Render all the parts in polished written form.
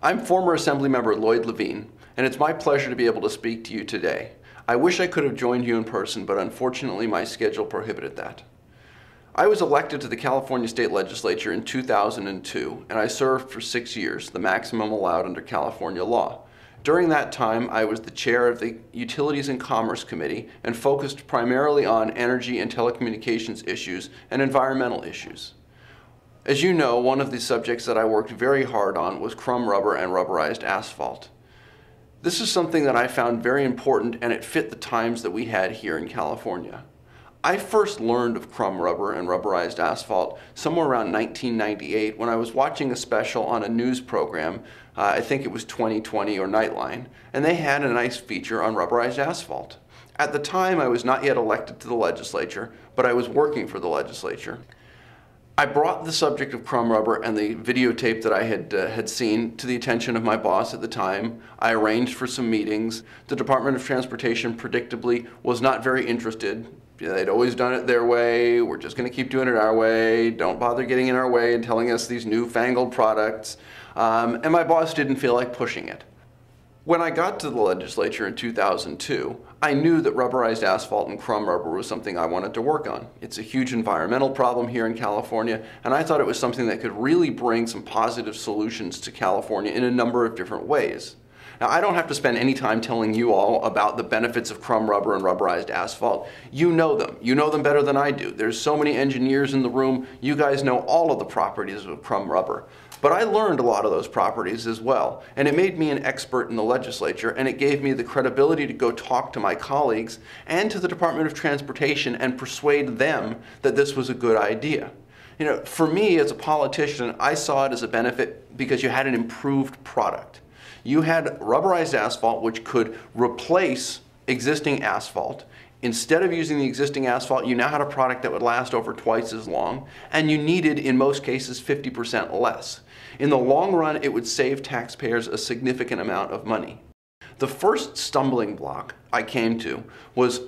I'm former Assemblymember Lloyd Levine, and it's my pleasure to be able to speak to you today. I wish I could have joined you in person, but unfortunately my schedule prohibited that. I was elected to the California State Legislature in 2002, and I served for 6 years, the maximum allowed under California law. During that time, I was the chair of the Utilities and Commerce Committee and focused primarily on energy and telecommunications issues and environmental issues. As you know, one of the subjects that I worked very hard on was crumb rubber and rubberized asphalt. This is something that I found very important, and it fit the times that we had here in California. I first learned of crumb rubber and rubberized asphalt somewhere around 1998 when I was watching a special on a news program, I think it was 2020 or Nightline, and they had a nice feature on rubberized asphalt. At the time, I was not yet elected to the legislature, but I was working for the legislature. I brought the subject of crumb rubber and the videotape that I had seen to the attention of my boss at the time. I arranged for some meetings. The Department of Transportation predictably was not very interested. They'd always done it their way. We're just going to keep doing it our way. Don't bother getting in our way and telling us these newfangled products. And my boss didn't feel like pushing it. When I got to the legislature in 2002, I knew that rubberized asphalt and crumb rubber was something I wanted to work on. It's a huge environmental problem here in California, and I thought it was something that could really bring some positive solutions to California in a number of different ways. Now, I don't have to spend any time telling you all about the benefits of crumb rubber and rubberized asphalt. You know them. You know them better than I do. There's so many engineers in the room. You guys know all of the properties of crumb rubber. But I learned a lot of those properties as well, and it made me an expert in the legislature, and it gave me the credibility to go talk to my colleagues and to the Department of Transportation and persuade them that this was a good idea. You know, for me as a politician, I saw it as a benefit because you had an improved product. You had rubberized asphalt which could replace existing asphalt. Instead of using the existing asphalt, you now had a product that would last over twice as long, and you needed, in most cases, 50% less. In the long run, it would save taxpayers a significant amount of money. The first stumbling block I came to was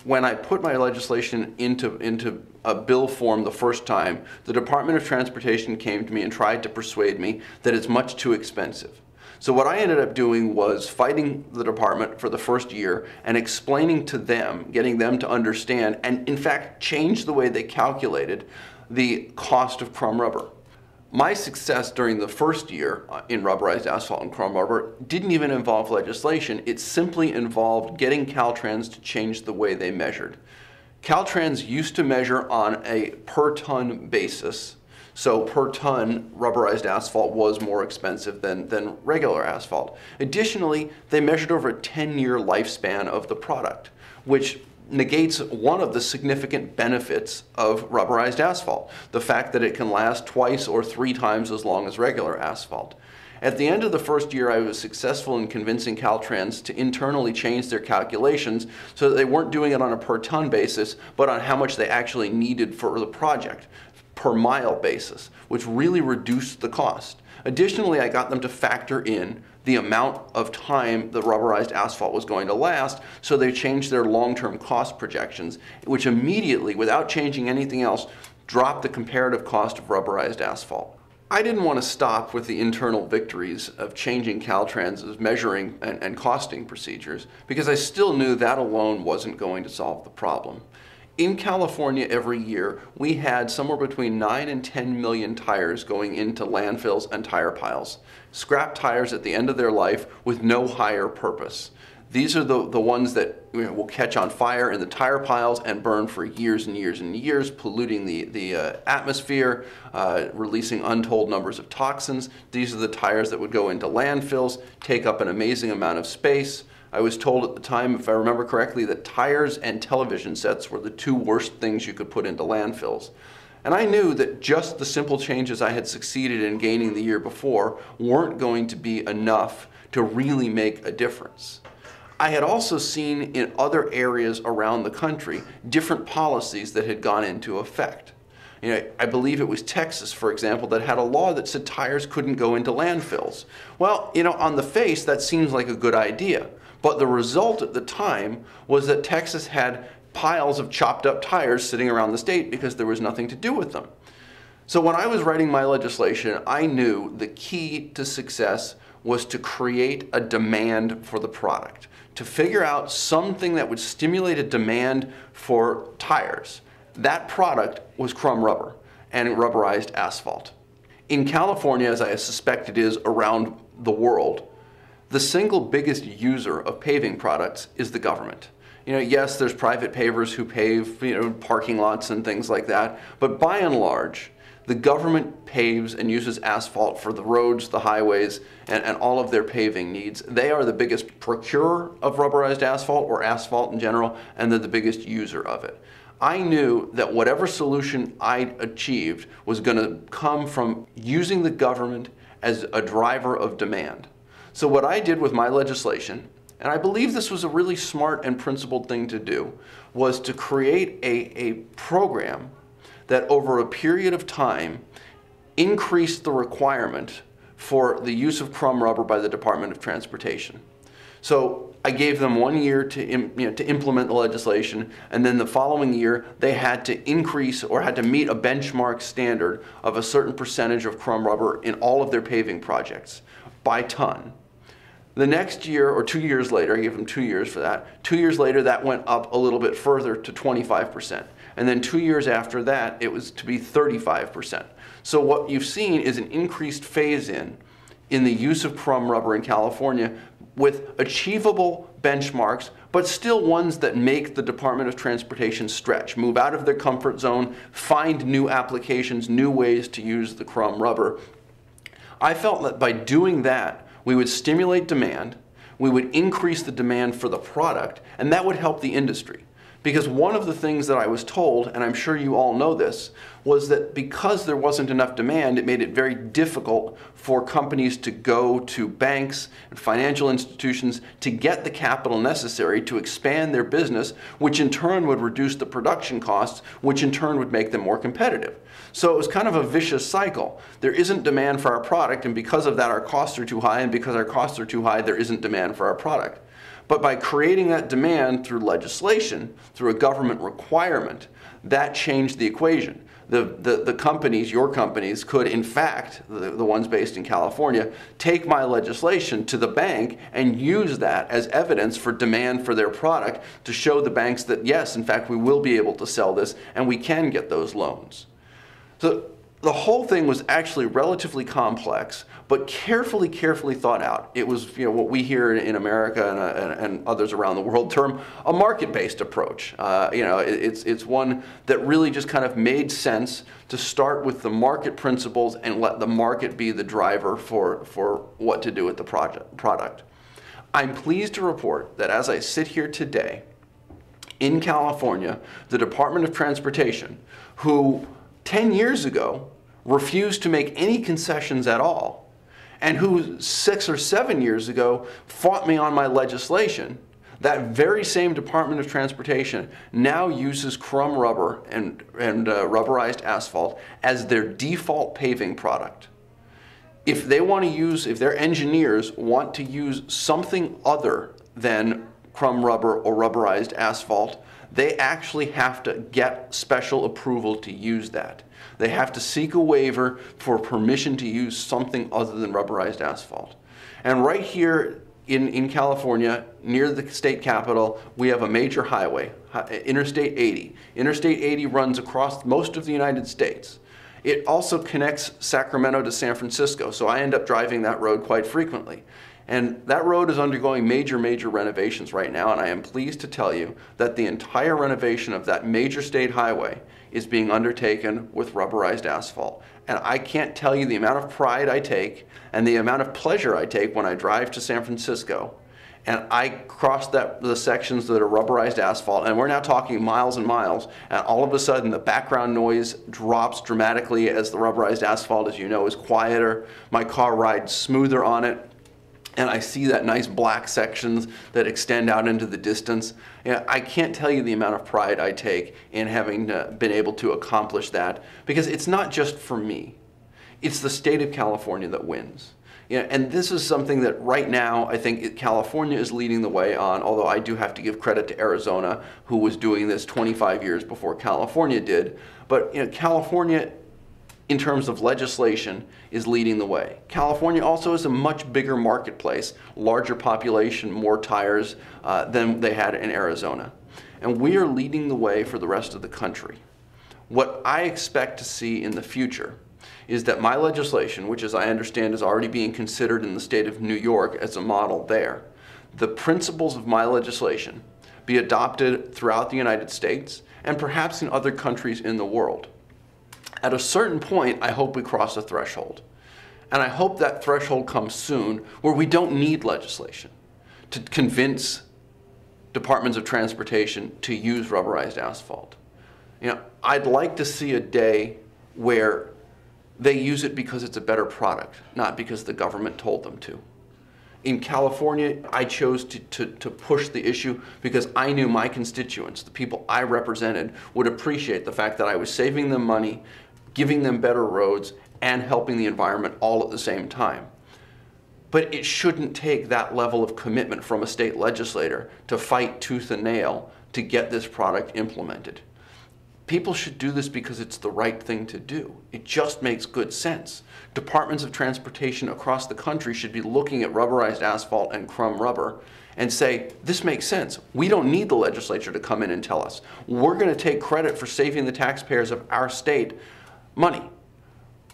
when I put my legislation into a bill form the first time. The Department of Transportation came to me and tried to persuade me that it's much too expensive. So what I ended up doing was fighting the department for the first year and explaining to them, getting them to understand, and in fact change the way they calculated the cost of crumb rubber. My success during the first year in rubberized asphalt and crumb rubber didn't even involve legislation. It simply involved getting Caltrans to change the way they measured. Caltrans used to measure on a per ton basis. So per ton, rubberized asphalt was more expensive than regular asphalt. Additionally, they measured over a 10-year lifespan of the product, which negates one of the significant benefits of rubberized asphalt, the fact that it can last twice or 3 times as long as regular asphalt. At the end of the first year, I was successful in convincing Caltrans to internally change their calculations so that they weren't doing it on a per ton basis, but on how much they actually needed for the project, per mile basis, which really reduced the cost. Additionally, I got them to factor in the amount of time the rubberized asphalt was going to last, so they changed their long-term cost projections, which immediately, without changing anything else, dropped the comparative cost of rubberized asphalt. I didn't want to stop with the internal victories of changing Caltrans's measuring and costing procedures, because I still knew that alone wasn't going to solve the problem. In California every year, we had somewhere between 9 and 10 million tires going into landfills and tire piles. Scrap tires at the end of their life with no higher purpose. These are the ones that will catch on fire in the tire piles and burn for years and years and years, polluting the atmosphere, releasing untold numbers of toxins. These are the tires that would go into landfills, take up an amazing amount of space. I was told at the time, if I remember correctly, that tires and television sets were the 2 worst things you could put into landfills. And I knew that just the simple changes I had succeeded in gaining the year before weren't going to be enough to really make a difference. I had also seen in other areas around the country different policies that had gone into effect. You know, I believe it was Texas, for example, that had a law that said tires couldn't go into landfills. Well, you know, on the face, that seems like a good idea. But the result at the time was that Texas had piles of chopped up tires sitting around the state because there was nothing to do with them. So when I was writing my legislation, I knew the key to success was to create a demand for the product, to figure out something that would stimulate a demand for tires. That product was crumb rubber and rubberized asphalt. In California, as I suspect it is around the world, the single biggest user of paving products is the government. Yes, there's private pavers who pave, parking lots and things like that, but by and large, the government paves and uses asphalt for the roads, the highways, and all of their paving needs. They are the biggest procurer of rubberized asphalt, or asphalt in general, and they're the biggest user of it. I knew that whatever solution I achieved was going to come from using the government as a driver of demand. So what I did with my legislation, and I believe this was a really smart and principled thing to do, was to create a program that over a period of time increased the requirement for the use of crumb rubber by the Department of Transportation. So I gave them 1 year to implement the legislation, and then the following year they had to increase or had to meet a benchmark standard of a certain percentage of crumb rubber in all of their paving projects by ton. The next year, or 2 years later, I gave them 2 years for that. 2 years later, that went up a little bit further to 25%. And then 2 years after that, it was to be 35%. So what you've seen is an increased phase-in the use of crumb rubber in California with achievable benchmarks, but still ones that make the Department of Transportation stretch, move out of their comfort zone, find new applications, new ways to use the crumb rubber. I felt that by doing that, we would stimulate demand, we would increase the demand for the product, and that would help the industry. Because one of the things that I was told, and I'm sure you all know this, was that because there wasn't enough demand, it made it very difficult for companies to go to banks and financial institutions to get the capital necessary to expand their business, which in turn would reduce the production costs, which in turn would make them more competitive. So it was kind of a vicious cycle. There isn't demand for our product, and because of that our costs are too high, and because our costs are too high, there isn't demand for our product. But by creating that demand through legislation, through a government requirement, that changed the equation. The companies, your companies, could in fact, the ones based in California, take my legislation to the bank and use that as evidence for demand for their product to show the banks that yes, in fact, we will be able to sell this and we can get those loans. So the whole thing was actually relatively complex, but carefully thought out. It was what we here in America and others around the world term a market-based approach. It's one that really just kind of made sense to start with the market principles and let the market be the driver for what to do with the product. I'm pleased to report that as I sit here today, in California, the Department of Transportation, who 10 years ago refused to make any concessions at all, and who 6 or 7 years ago fought me on my legislation, that very same Department of Transportation now uses crumb rubber and rubberized asphalt as their default paving product. If their engineers want to use something other than crumb rubber or rubberized asphalt, they actually have to get special approval to use that. They have to seek a waiver for permission to use something other than rubberized asphalt. And right here in California, near the state capitol, we have a major highway, Interstate 80. Interstate 80 runs across most of the United States. It also connects Sacramento to San Francisco, so I end up driving that road quite frequently. And that road is undergoing major renovations right now, and I am pleased to tell you that the entire renovation of that major state highway is being undertaken with rubberized asphalt. And I can't tell you the amount of pride I take and the amount of pleasure I take when I drive to San Francisco and I cross the sections that are rubberized asphalt, and we're now talking miles and miles, and all of a sudden the background noise drops dramatically as the rubberized asphalt, as you know, is quieter. My car rides smoother on it. And I see that nice black sections that extend out into the distance. I can't tell you the amount of pride I take in having been able to accomplish that, because it's not just for me. It's the state of California that wins. And this is something that right now I think California is leading the way on, although I do have to give credit to Arizona, who was doing this 25 years before California did. But California in terms of legislation, is leading the way. California also is a much bigger marketplace, larger population, more tires than they had in Arizona. And we are leading the way for the rest of the country. What I expect to see in the future is that my legislation, which as I understand is already being considered in the state of New York as a model there, the principles of my legislation be adopted throughout the United States and perhaps in other countries in the world. At a certain point, I hope we cross a threshold. And I hope that threshold comes soon where we don't need legislation to convince departments of transportation to use rubberized asphalt. I'd like to see a day where they use it because it's a better product, not because the government told them to. In California, I chose to push the issue because I knew my constituents, the people I represented, would appreciate the fact that I was saving them money, giving them better roads, and helping the environment all at the same time. But it shouldn't take that level of commitment from a state legislator to fight tooth and nail to get this product implemented. People should do this because it's the right thing to do. It just makes good sense. Departments of transportation across the country should be looking at rubberized asphalt and crumb rubber and say, this makes sense. We don't need the legislature to come in and tell us. We're going to take credit for saving the taxpayers of our state money.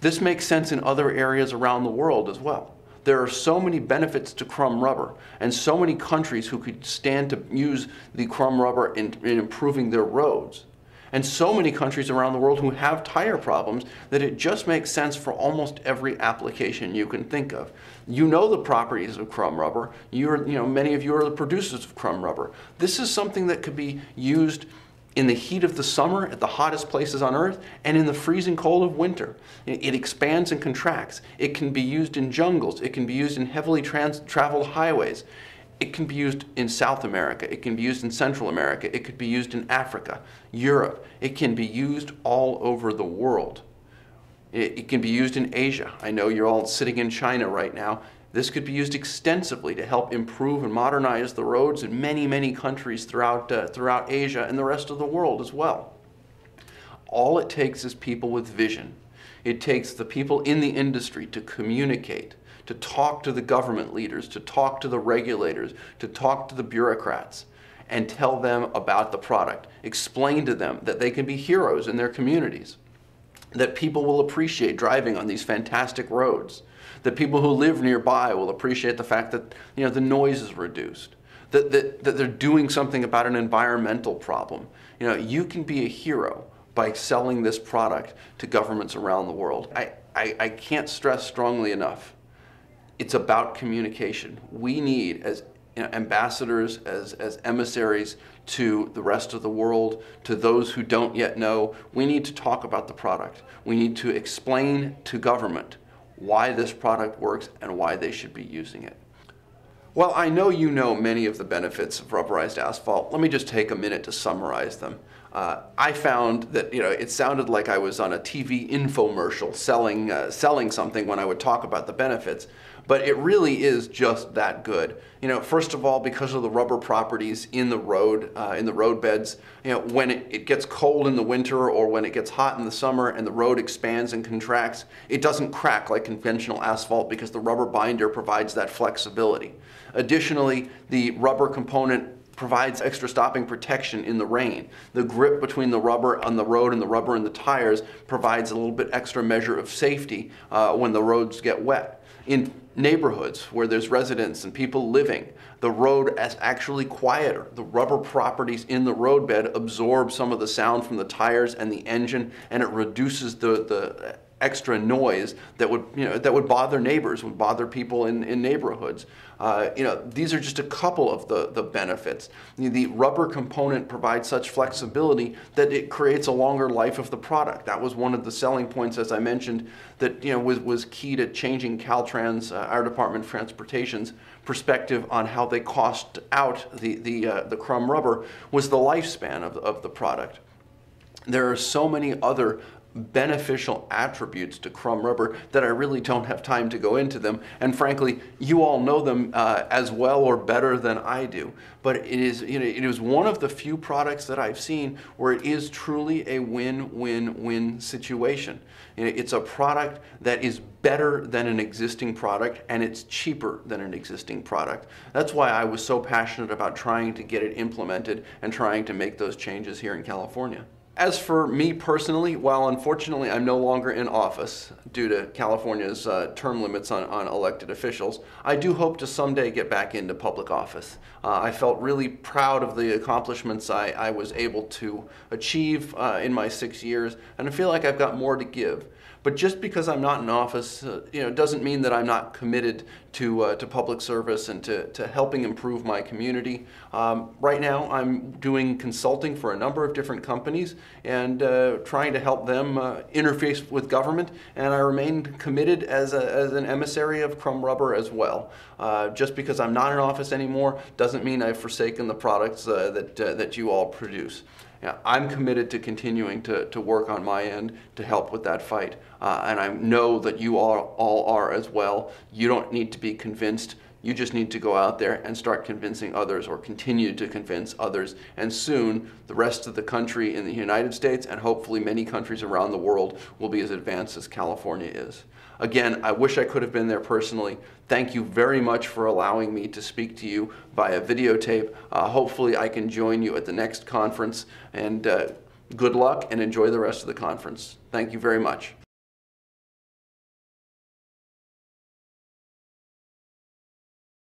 This makes sense in other areas around the world as well. There are so many benefits to crumb rubber and so many countries who could stand to use the crumb rubber in improving their roads. And so many countries around the world who have tire problems that it just makes sense for almost every application you can think of. You know the properties of crumb rubber. Many of you are the producers of crumb rubber. This is something that could be used in the heat of the summer at the hottest places on earth and in the freezing cold of winter. It expands and contracts. It can be used in jungles. It can be used in heavily traveled highways. It can be used in South America. It can be used in Central America. It could be used in Africa, Europe. It can be used all over the world. It can be used in Asia. I know you're all sitting in China right now. This could be used extensively to help improve and modernize the roads in many, many countries throughout Asia and the rest of the world as well. All it takes is people with vision. It takes the people in the industry to communicate, to talk to the government leaders, to talk to the regulators, to talk to the bureaucrats, and tell them about the product. Explain to them that they can be heroes in their communities, that people will appreciate driving on these fantastic roads, that people who live nearby will appreciate the fact that the noise is reduced, that they're doing something about an environmental problem. You can be a hero by selling this product to governments around the world. I can't stress strongly enough. It's about communication. We need, as ambassadors, as emissaries to the rest of the world, to those who don't yet know, we need to talk about the product. We need to explain to government why this product works and why they should be using it. Well, I know you know many of the benefits of rubberized asphalt. Let me just take a minute to summarize them. I found that it sounded like I was on a TV infomercial selling something when I would talk about the benefits, but it really is just that good. First of all, because of the rubber properties in the road beds, when it gets cold in the winter or when it gets hot in the summer and the road expands and contracts, it doesn't crack like conventional asphalt because the rubber binder provides that flexibility. Additionally, the rubber component provides extra stopping protection in the rain. The grip between the rubber on the road and the rubber in the tires provides a little bit extra measure of safety when the roads get wet. In neighborhoods where there's residents and people living, the road is actually quieter. The rubber properties in the roadbed absorb some of the sound from the tires and the engine, and it reduces the extra noise that would bother neighbors, would bother people in neighborhoods. These are just a couple of the benefits. The rubber component provides such flexibility that it creates a longer life of the product. That was one of the selling points, as I mentioned, that was key to changing Caltrans, our Department of Transportation's perspective on how they cost out the crumb rubber, was the lifespan of the product. There are so many other beneficial attributes to crumb rubber that I really don't have time to go into them. And frankly, you all know them as well or better than I do. But it is, it is one of the few products that I've seen where it is truly a win-win-win situation. It's a product that is better than an existing product, and it's cheaper than an existing product. That's why I was so passionate about trying to get it implemented and trying to make those changes here in California. As for me personally, while unfortunately I'm no longer in office due to California's term limits on elected officials, I do hope to someday get back into public office. I felt really proud of the accomplishments I was able to achieve in my 6 years, and I feel like I've got more to give. But just because I'm not in office, doesn't mean that I'm not committed to public service and to helping improve my community. Right now, I'm doing consulting for a number of different companies and trying to help them interface with government. And I remain committed as an emissary of crumb rubber as well. Just because I'm not in office anymore doesn't mean I've forsaken the products that you all produce. Yeah, I'm committed to continuing to work on my end to help with that fight. And I know that you all are as well. You don't need to be convinced. You just need to go out there and start convincing others, or continue to convince others. And soon, the rest of the country in the United States, and hopefully many countries around the world, will be as advanced as California is. Again, I wish I could have been there personally. Thank you very much for allowing me to speak to you via videotape. Hopefully I can join you at the next conference, and good luck and enjoy the rest of the conference. Thank you very much.